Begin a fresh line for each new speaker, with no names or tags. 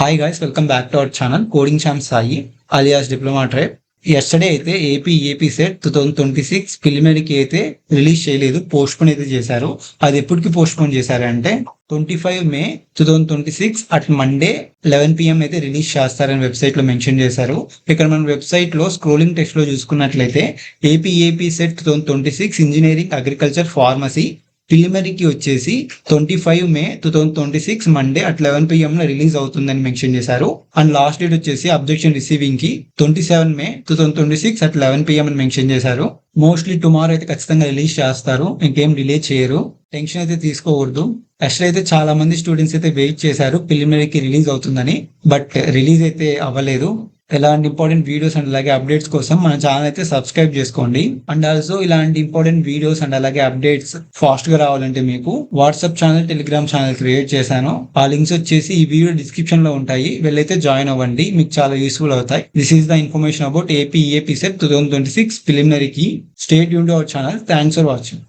Hi guys, welcome back to our channel coding champ Sai alias diploma tribe. Yesterday అయితే AP CET 2026 ప్రిలిమినరీకి అయితే release చేయలేదు, post phone అయితే చేశారు. అది ఎప్పటికి పోస్ట్ పోన్ చేశారంటే 25 మే 2026 అట్ మండే 11 PM అయితే రిలీజ్ చేస్తారని వెబ్సైట్ లో మెన్షన్ చేశారు. ఇక్కడ మన వెబ్సైట్ లో స్క్రోలింగ్ టెక్స్ట్ లో చూసుకున్నట్లయితే AP CET 2026 engineering agriculture pharmacy ప్రిలిమినరీకి వచ్చేసి 25 మే 2026 మండే అట్ 11 PM లో రిలీజ్ అవుతుందని మెన్షన్ చేశారు. అండ్ లాస్ట్ డేట్ వచ్చేసి అబ్జెక్షన్ రిసీవింగ్ కి 27 మే 2026 అట్ 11 PM అని మెన్షన్ చేశారు. మోస్ట్లీ టుమారో అయితే ఖచ్చితంగా రిలీజ్ చేస్తారు, ఇంకేం డిలే చేయరు. టెన్షన్ అయితే తీసుకోకూడదు. యాక్చువల్ అయితే చాలా మంది స్టూడెంట్స్ అయితే వెయిట్ చేశారు ప్రిలిమినరీకి రిలీజ్ అవుతుందని, బట్ రిలీజ్ అయితే అవ్వలేదు. ఇలాంటి ఇంపార్టెంట్ వీడియోస్ అండ్ అలాగే అప్డేట్స్ కోసం మన ఛానల్ అయితే సబ్స్క్రైబ్ చేసుకోండి. అండ్ ఆల్సో ఇలాంటి ఇంపార్టెంట్ వీడియోస్ అండ్ అలాగే అప్డేట్స్ ఫాస్ట్ గా రావాలంటే మీకు WhatsApp channel, Telegram channel create చేశాను. ఆ లింక్స్ వచ్చేసి ఈ వీడియో డిస్క్రిప్షన్ లో ఉంటాయి, వెళ్ళైతే జాయిన్ అవ్వండి, మీకు చాలా యూస్ఫుల్ అవుతాయి. This is the information about AP CET 2026 ప్రిలిమినరీకి. Stay tuned to our channel. Thanks for watching.